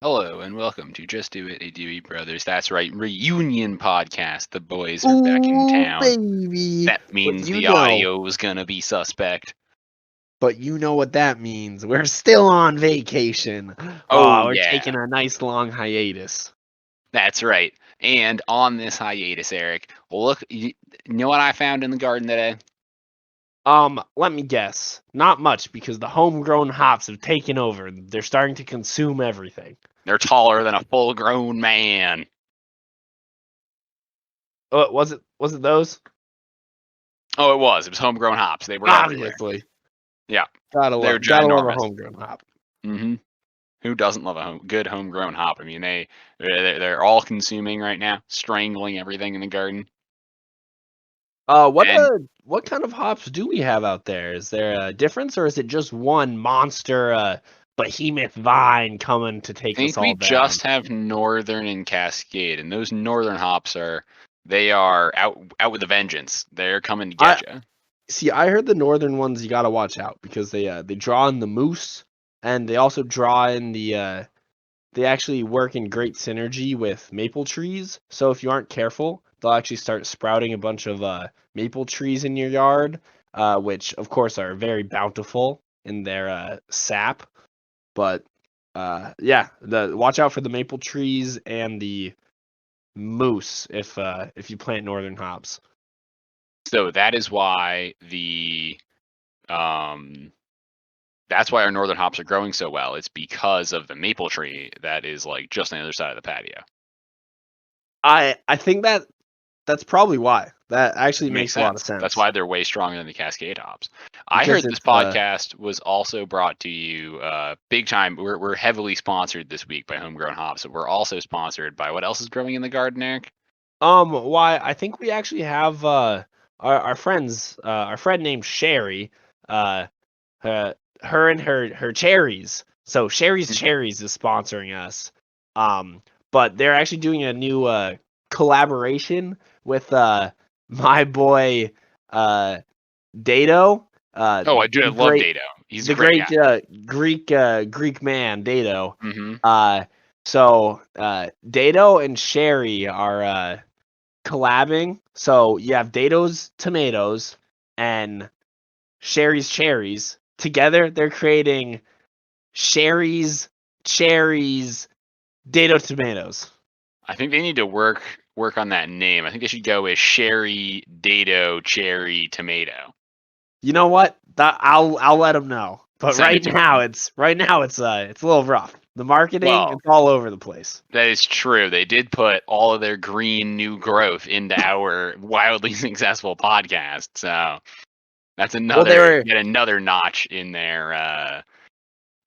Hello and welcome to Just Do It, a Dewey Brothers. That's right, reunion podcast. The boys are back in Ooh, town. baby. That But means you the know, audio is gonna be suspect. but you know what that means. We're still on vacation. Oh We're yeah, taking a nice long hiatus. that's right. And on this hiatus, Eric, look, you know what I found in the garden today? Let me guess. Not much because the homegrown hops have taken over. They're starting to consume everything. They're taller than a full-grown man. Was it those? Oh, it was homegrown hops. They were everywhere. Obviously. Yeah, Gotta they're love a ginormous. homegrown hop. hmm Who doesn't love a good homegrown hop? I mean, they're all consuming right now, strangling everything in the garden. And What kind of hops do we have out there? Is there a difference or is it just one monster behemoth vine coming to take us think we all down? just have Northern and Cascade, and those Northern hops they are out with a vengeance. They're coming to I get you. See, I heard the northern ones you gotta watch out because they draw in the moose and they also draw in they actually work in great synergy with maple trees. So if you aren't careful, they'll actually start sprouting a bunch of maple trees in your yard, which of course are very bountiful in their sap. But yeah, the watch out for the maple trees and the moose if you plant northern hops. So that is why the um that's why our Northern hops are growing so well. It's because of the maple tree that is like just on the other side of the patio. I think that's probably why. That actually It makes makes a lot of sense. That's sense why they're way stronger than the Cascade hops. I because heard this it's podcast was also brought to you big time. We're heavily sponsored this week by Homegrown Hops, but we're also sponsored by what else is growing in the garden, Eric? why I think we actually have our friend named Sherry, uh her and her cherries. So Sherry's Mhm. Cherries is sponsoring us. Um but they're actually doing a new collaboration with my boy uh Dato, Oh, I do. I the love great Dado. He's a the great great guy. Greek man Dato. hmm Dato and Sherry are collabing. So you have Dato's tomatoes and Sherry's cherries. Together they're creating Sherry's cherries Dato tomatoes. I think they need to work on that name. I think they should go with Sherry Dado Cherry Tomato. You know what? I'll let them know. But Send it to him. right now it's a little rough. The marketing, Well, it's all over the place. that is true. They did put all of their green new growth into our wildly successful podcast. So that's Well, yet another notch in their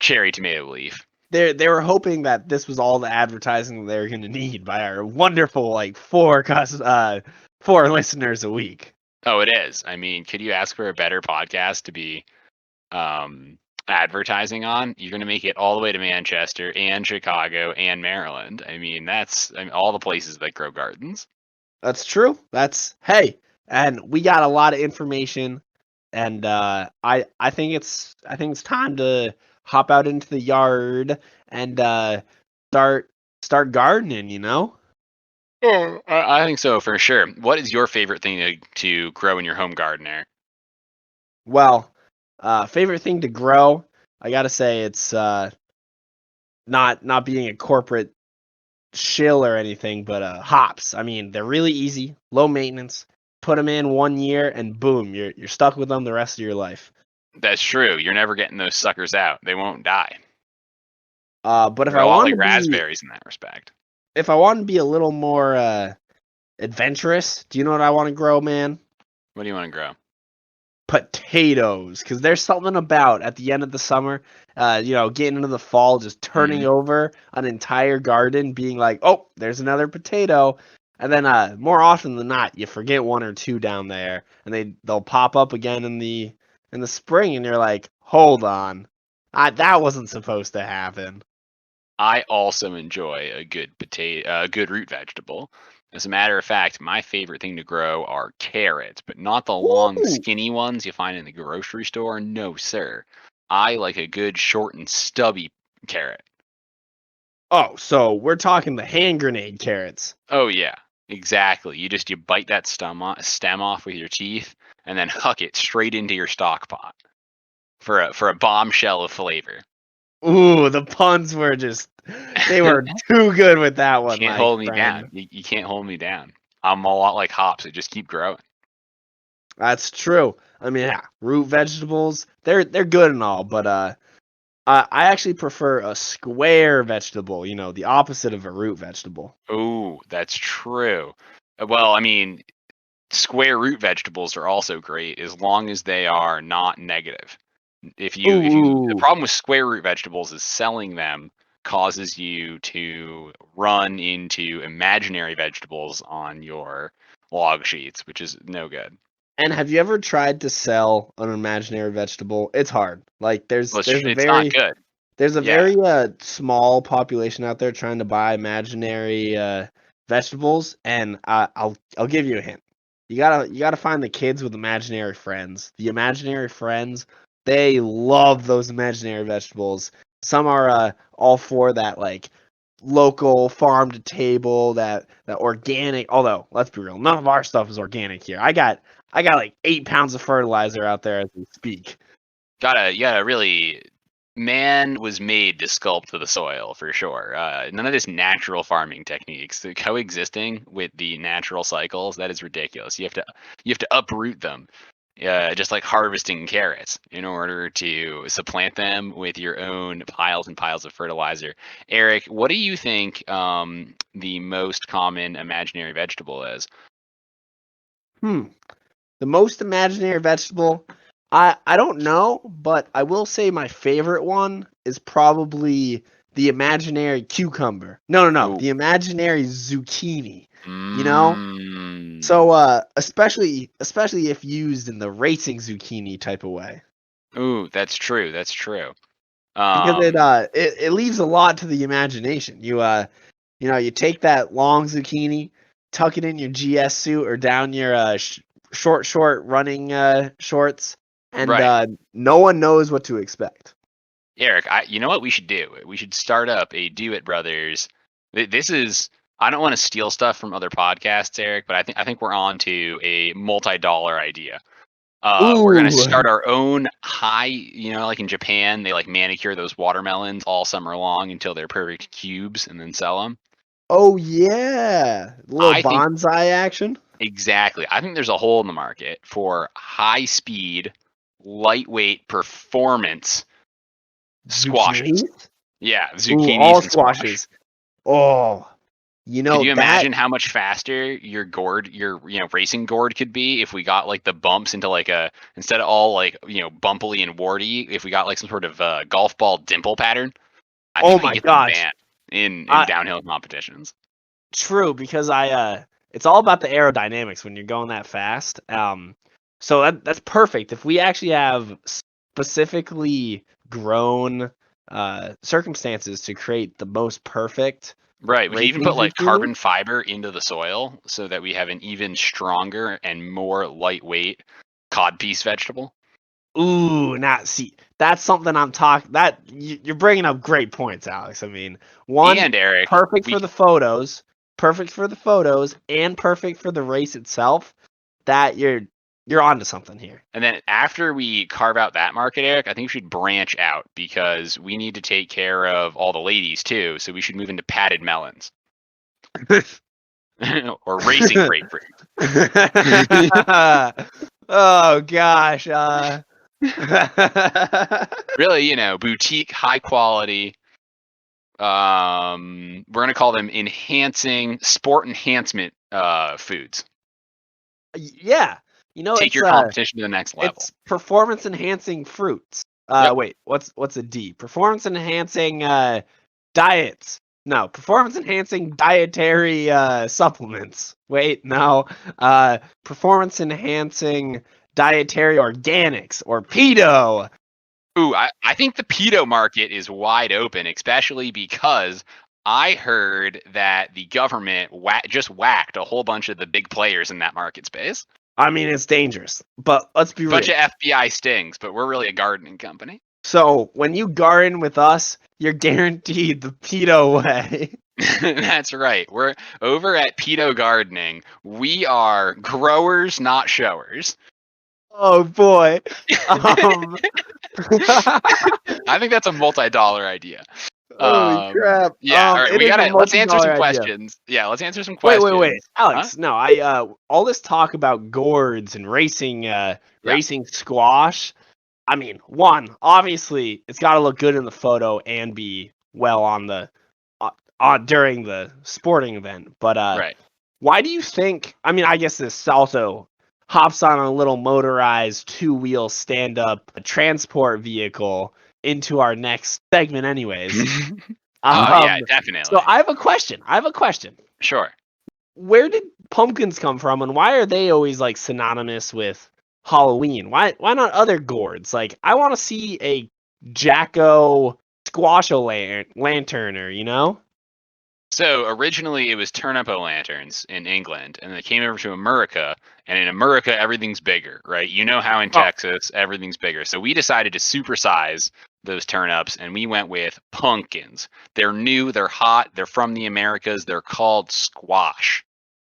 cherry tomato leaf. they were hoping that this was all the advertising they were going to need by our wonderful like four listeners a week. Oh, it is. I mean, could you ask for a better podcast to be um, advertising on? You're going to make it all the way to Manchester and Chicago and Maryland. I mean, all the places that grow gardens. That's true. That's hey, and we got a lot of information, and I think it's time to hop out into the yard and start start gardening. You know. Yeah, I think so for sure. What is your favorite thing to grow in your home garden, Eric? Well, favorite thing to grow, I gotta say it's not being a corporate shill or anything, but hops. I mean, they're really easy, low maintenance. Put them in 1 year, and boom, you're stuck with them the rest of your life. That's true. You're never getting those suckers out. They won't die. But They're a lot like raspberries in that respect. if I want to be a little more adventurous, do you know what I want to grow, man? What do you want to grow? Potatoes, because there's something about at the end of the summer, getting into the fall, just turning hmm over an entire garden, being like, oh, there's another potato, and then more often than not, you forget one or two down there, and they'll pop up again in the spring, and you're like, hold on, that wasn't supposed to happen. I also enjoy a good a good root vegetable. As a matter of fact, my favorite thing to grow are carrots, but not the long, Ooh, skinny ones you find in the grocery store. No, sir. I like a good, short and stubby carrot. Oh, so we're talking the hand grenade carrots. Oh yeah, exactly. You bite that stem off with your teeth, and then huck it straight into your stock pot for a bombshell of flavor. Ooh, the puns were they were too good with that one, Can't my hold me friend. down. You can't hold me down. I'm a lot like hops. I just keep growing. That's true. I mean, yeah, root vegetables, they're good and all, but I actually prefer a square vegetable, the opposite of a root vegetable. Oh, that's true. Well, I mean, square root vegetables are also great as long as they are not negative. The Ooh. problem with square root vegetables is selling them causes you to run into imaginary vegetables on your log sheets, which is no good. And have you ever tried to sell an imaginary vegetable? It's hard. Like Well, there's a it's not very good. there's a Yeah. very small population out there trying to buy imaginary vegetables, and I'll give you a hint. You gotta find the kids with imaginary friends. The imaginary friends, they love those imaginary vegetables. Some are all for that like local farm to table, that organic. Although let's be real, none of our stuff is organic here. I got like 8 pounds of fertilizer out there as we speak. You gotta really. Man was made to sculpt the soil for sure. None of this natural farming techniques, the coexisting with the natural cycles, that is ridiculous. You have to uproot them, just like harvesting carrots, in order to supplant them with your own piles and piles of fertilizer. Eric, what do you think the most common imaginary vegetable is? Hmm. The most imaginary vegetable, I don't know, but I will say my favorite one is probably the imaginary cucumber. No, Oh, the imaginary zucchini. You know? mm, So especially if used in the racing zucchini type of way. ooh, that's true. That's true. Because it Um, uh it, it leaves a lot to the imagination. You take that long zucchini, tuck it in your GS suit or down your short running shorts, and right. no one knows what to expect. Eric, you know what we should do? We should start up a Do It Brothers. This is I don't want to steal stuff from other podcasts, Eric, but I think we're on to a multi-dollar idea. We're gonna Ooh, start our own high, like in Japan, they like manicure those watermelons all summer long until they're perfect cubes and then sell them. oh yeah, a little I think bonsai action. exactly. I think there's a hole in the market for high speed, lightweight performance squashes. Zucchini. Yeah, Ooh, all zucchinis and squash. squashes. Oh, Could you that. imagine how much faster your racing gourd could be if we got like the bumps into like a instead of all like bumpily and warty, if we got like some sort of golf ball dimple pattern? I Oh think we my get them gosh. banned in I downhill competitions. True, because it's all about the aerodynamics when you're going that fast. So that's perfect. If we actually have specifically grown circumstances to create the most perfect Right. We could even racing put like zucchini. carbon fiber into the soil so that we have an even stronger and more lightweight codpiece vegetable. Ooh, not see. That's something I'm talking. You're bringing up great points, Alex. I mean, one, And Eric, perfect we for the photos, and perfect for the race itself. That you're onto something here. And then after we carve out that market, Eric, I think we should branch out because we need to take care of all the ladies too. So we should move into padded melons or racing grapefruit. Oh gosh. Really, boutique, high quality. We're gonna call them enhancing sport enhancement foods. Yeah. Take your competition to the next level. It's performance enhancing fruits. Yep. Wait, what's a D? Performance enhancing diets. No, performance enhancing dietary supplements. Wait, no. Performance enhancing dietary organics or pedo. Ooh, I think the pedo market is wide open, especially because I heard that the government just whacked a whole bunch of the big players in that market space. I mean, it's dangerous, but let's be Bunch real. of FBI stings, but we're really a gardening company. So when you garden with us, you're guaranteed the pedo way. That's right. We're over at Pedo Gardening. We are growers, not showers. Oh boy. I think that's a multi-dollar idea. Holy crap. Yeah, all right. It We is a gotta let's answer multi-dollar some idea. questions. Yeah, let's answer some Wait, questions. Huh? Alex. No, I all this talk about gourds and racing Yeah. racing squash. I mean, one, obviously it's got to look good in the photo and be well on the during the sporting event. But Right. why do you think, I mean, I guess this also hops on a little motorized two-wheel stand-up transport vehicle into our next segment anyways. Oh yeah, So definitely. I have a question. Sure. Where did pumpkins come from, and why are they always like synonymous with Halloween? Why not other gourds? Like, I want to see a Jacko lanterner, you know? So originally it was turnip-o-lanterns in England, and they came over to America, and in America everything's bigger, right? You know how in Oh, Texas everything's bigger. So we decided to supersize those turnips, and we went with pumpkins. They're new, they're hot, they're from the Americas, they're called squash.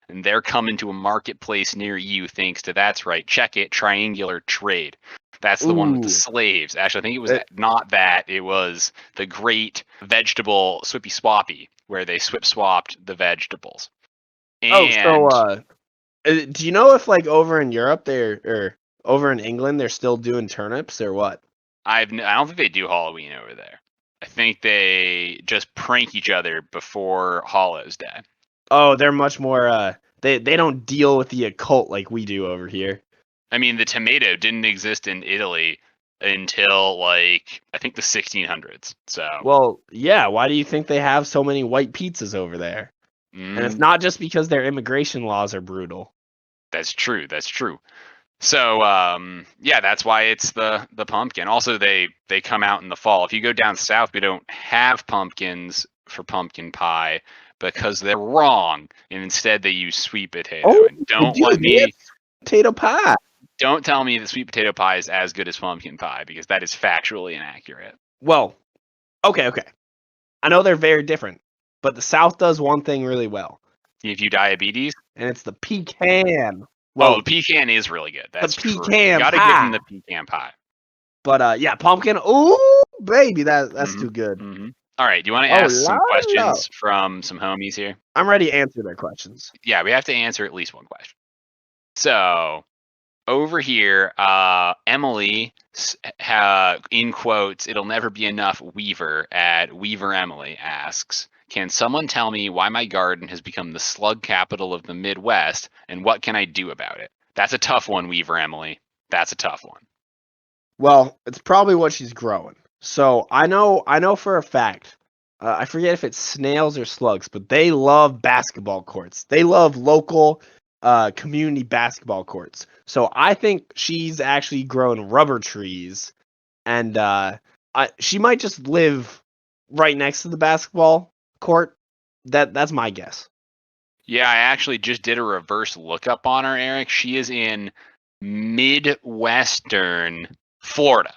And they're coming to a marketplace near you thanks to, that's right, check it, Triangular Trade. That's the one with the ooh. slaves. Actually, I think it was It, not that. It was the great vegetable swippy swappy, where they swip swapped the vegetables. so And do you know if like over in Europe or over in England they're still doing turnips or what? I don't think they do Halloween over there. I think they just prank each other before Hallows Day. Oh, they're much more they don't deal with the occult like we do over here. I mean, the tomato didn't exist in Italy until like I think the 1600s. So Well, yeah, why do you think they have so many white pizzas over there? And it's mm, not just because their immigration laws are brutal. that's true. That's true. So yeah, that's why it's the pumpkin. Also, they come out in the fall. If you go down south, we don't have pumpkins for pumpkin pie because they're wrong, and instead they use sweet potato. Oh, And dude, we have potato pie. don't tell me that sweet potato pie is as good as pumpkin pie because that is factually inaccurate. Well, okay. I know they're very different, but the South does one thing really well, If you diabetes, and it's the pecan. oh, the Well, pecan is really good. the That's true. You pecan got to give them pie. the pecan pie. But yeah, pumpkin. Ooh, baby, that's hmm too good. hmm All right. Do you want to Oh ask la some la. questions from some homies here? I'm ready to answer their questions. Yeah, we have to answer at least one question. So over here, Emily, in quotes, it'll never be enough Weaver at Weaver Emily asks, can someone tell me why my garden has become the slug capital of the Midwest and what can I do about it? That's a tough one, Weaver Emily. That's a tough one. Well, it's probably what she's growing. So I know for a fact. I forget if it's snails or slugs, but they love basketball courts. They love local community basketball courts. So I think she's actually grown rubber trees, and she might just live right next to the basketball court. That's my guess. Yeah, I actually just did a reverse lookup on her, Eric. She is in Midwestern Florida.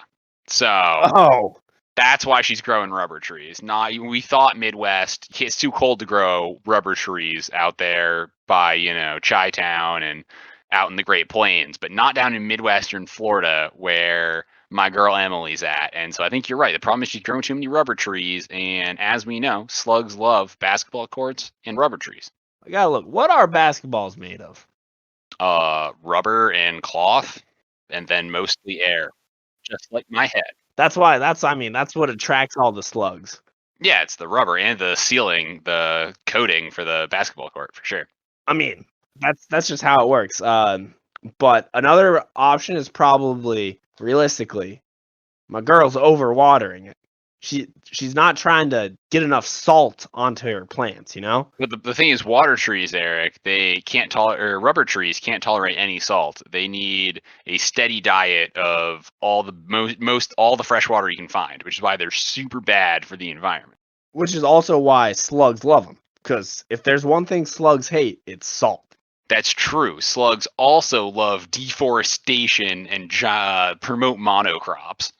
So Oh, that's why she's growing rubber trees. Not we thought Midwest. It's too cold to grow rubber trees out there by Chi-Town and out in the Great Plains, but not down in Midwestern Florida where my girl Emily's at. And so I think you're right. The problem is she's growing too many rubber trees, and as we know, slugs love basketball courts and rubber trees. I gotta look. What are basketballs made of? Rubber and cloth, and then mostly air, just like my head. That's why. That's what attracts all the slugs. Yeah, it's the rubber and the sealing, the coating for the basketball court for sure. I mean, that's just how it works. But another option is probably realistically, my girl's overwatering it. She's not trying to get enough salt onto her plants, you know? But the thing is, water trees, Eric, they can't tolerate, or rubber trees can't tolerate any salt. They need a steady diet of all the most all the fresh water you can find, which is why they're super bad for the environment. Which is also why slugs love them. Because if there's one thing slugs hate, it's salt. That's true. Slugs also love deforestation and promote monocrops.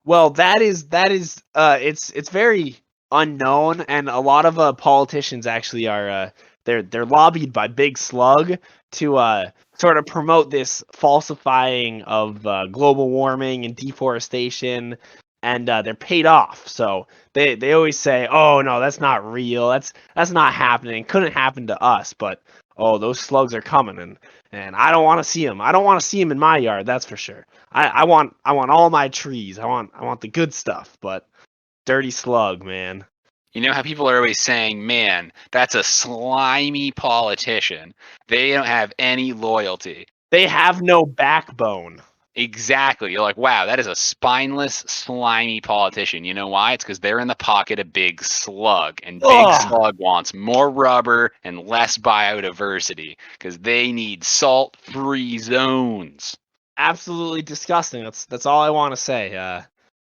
Well, it's very unknown, and a lot of politicians actually are they're lobbied by Big Slug to sort of promote this falsifying of global warming and deforestation, and they're paid off. So they always say, "Oh no, that's not real. That's not happening. Couldn't happen to us." But oh, those slugs are coming, and I don't want to see them. I don't want to see them in my yard. That's for sure. I want all my trees. I want the good stuff, but dirty slug, man. You know how people are always saying, man, that's a slimy politician. They don't have any loyalty. They have no backbone. Exactly. You're like, wow, that is a spineless, slimy politician. You know why? It's because they're in the pocket of Big Slug, and Big Ugh. Slug wants more rubber and less biodiversity because they need salt-free zones. Absolutely disgusting. That's all I want to say.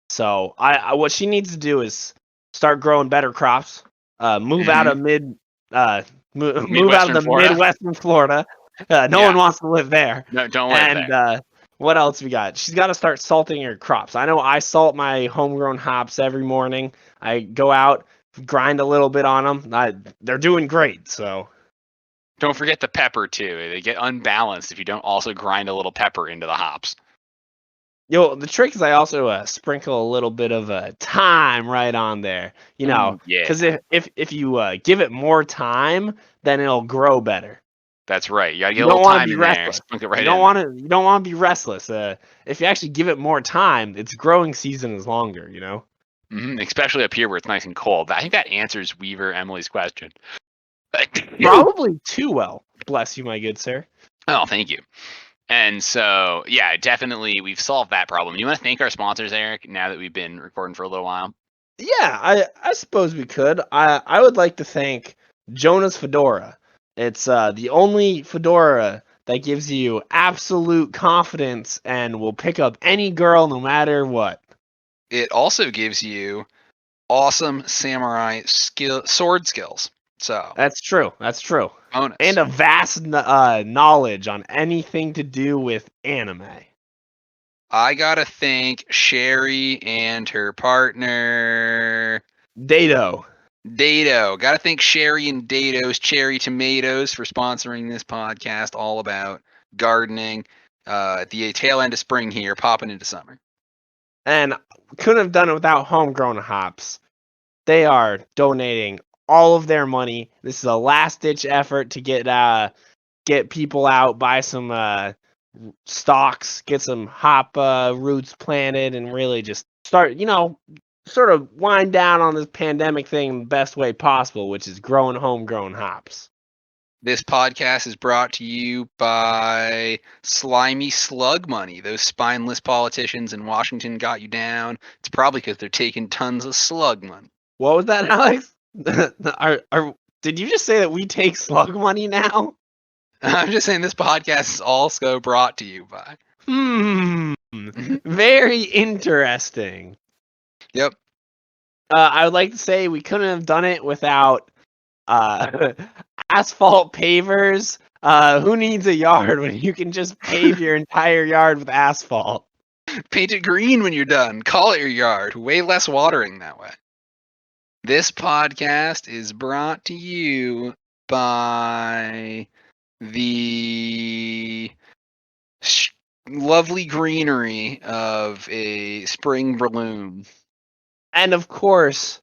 So I what she needs to do is start growing better crops. Move out of move out of Midwestern the Florida. Midwestern Florida. No Yeah. one wants to live there. No, don't live there. And what else we got? She's got to start salting her crops. I know I salt my homegrown hops every morning. I go out, grind a little bit on them. They're doing great. So Don't forget the pepper too. They get unbalanced if you don't also grind a little pepper into the hops. the trick is I also sprinkle a little bit of thyme right on there. You know, Yeah, because if you give it more time, then it'll grow better. that's right. You gotta get You a little don't want to time be in there. restless. Sprinkle it right You don't in want there. to. You don't want to be restless. If you actually give it more time, its growing season is longer. You know. Especially up here where it's nice and cold. I think that answers Weaver Emily's question. Probably too well. Bless you, my good sir. Oh, thank you. And so, yeah, definitely we've solved that problem. You want to thank our sponsors, Eric, now that we've been recording for a little while? Yeah, I suppose we could. I would like to thank Jonas Fedora. It's the only fedora that gives you absolute confidence and will pick up any girl no matter what. It also gives you awesome samurai sword skills. So That's true. bonus. And a vast knowledge on anything to do with anime. I gotta thank Sherry and her partner Dado. Gotta thank Sherry and Dado's Cherry Tomatoes for sponsoring this podcast all about gardening at the tail end of spring here, popping into summer. And couldn't have done it without homegrown hops. They are donating all of their money. This is a last ditch effort to get people out, buy some stocks, get some hop roots planted, and really just start, sort of wind down on this pandemic thing the best way possible, which is growing homegrown hops. This podcast is brought to you by Slimy Slug Money. Those spineless politicians in Washington got you down. It's probably because they're taking tons of slug money. What was that, Alex? Did you just say that we take slug money now? I'm just saying this podcast is also brought to you by. Very interesting. Yep. I would like to say we couldn't have done it without asphalt pavers. Who needs a yard when you can just pave your entire yard with asphalt? Paint it green when you're done. Call it your yard. Way less watering that way. This podcast is brought to you by the lovely greenery of a spring balloon. And of course,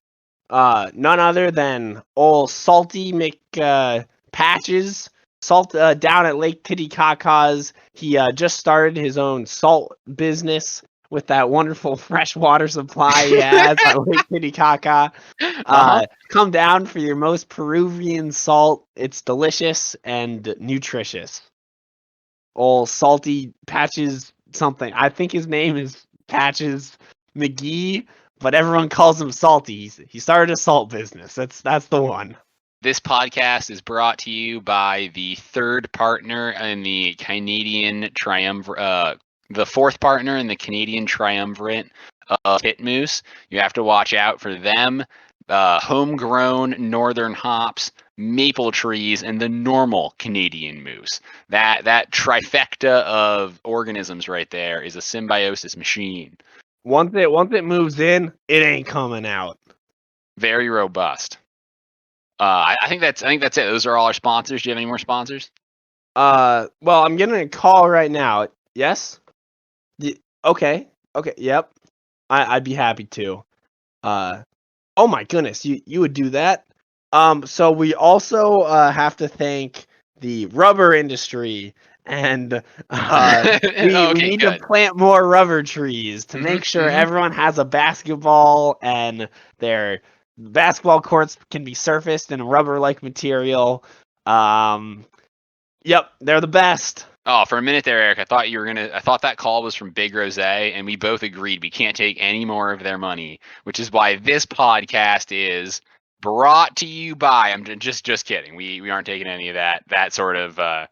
none other than old Salty McPatches, down at Lake Titicaca's. He just started his own salt business with that wonderful freshwater supply he has on Lake Titicaca. Come down for your most Peruvian salt. It's delicious and nutritious. Old Salty Patches something. I think his name is Patches McGee, but everyone calls him Salty. He started a salt business. That's the one. This podcast is brought to you by the third partner in the Canadian triumvirate, the fourth partner in the Canadian triumvirate of Titmoose. You have to watch out for them. Homegrown northern hops, maple trees, and the normal Canadian moose. That trifecta of organisms right there is a symbiosis machine. Once it moves in, it ain't coming out. Very robust. I think that's it. Those are all our sponsors. Do you have any more sponsors? Well, I'm getting a call right now. Yes? Okay. Okay. Yep. I'd be happy to. Oh my goodness, you would do that? So we also have to thank the rubber industry, and we Okay, need to good. plant more rubber trees to make sure everyone has a basketball and their basketball courts can be surfaced in a rubber-like material. Yep, they're the best. Oh, for a minute there, Eric, I thought that call was from Big Rose, and we both agreed we can't take any more of their money, which is why this podcast is brought to you by. I'm just kidding. We aren't taking any of that sort of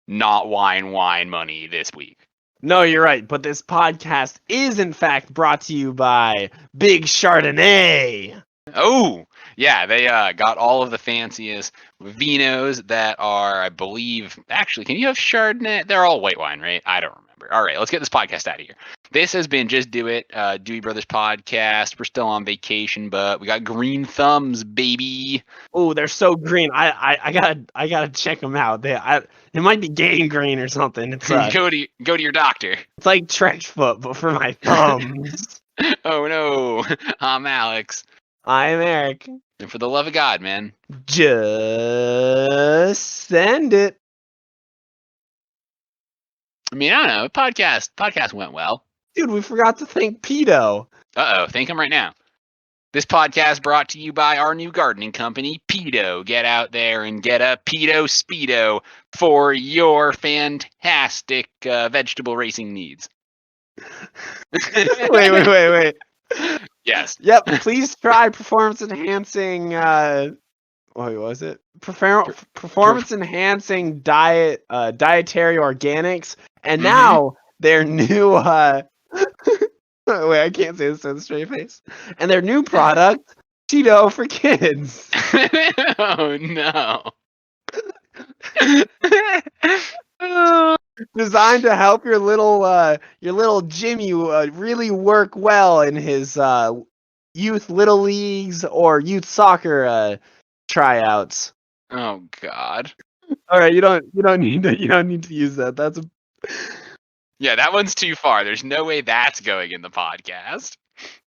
not wine money this week. No, you're right, but this podcast is in fact brought to you by Big Chardonnay. Oh, yeah, they got all of the fanciest vinos that are, I believe, actually, can you have Chardonnay? They're all white wine, right? I don't remember. All right, let's get this podcast out of here. This has been Just Do It, Dewey Brothers podcast. We're still on vacation, but we got green thumbs, baby. Oh, they're so green. I gotta check them out. It might be gangrene or something. It's go to your doctor. it's like trench foot, but for my thumbs. Oh no, I'm Alex. I'm Eric. And for the love of God, man, just send it. I mean, I don't know. Podcast went well. Dude, we forgot to thank Pedo. Thank him right now. This podcast brought to you by our new gardening company, Pedo. Get out there and get a Pedo Speedo for your fantastic vegetable racing needs. Wait. Yes. Yep, please try performance enhancing what was it? Performance enhancing dietary organics, and now their new wait, I can't say this with a straight face. And their new product, Cheeto for Kids. Oh no. Designed to help your little Jimmy really work well in his youth little leagues or youth soccer tryouts. Oh God. All right, you don't need to use that. Yeah, that one's too far. There's no way that's going in the podcast.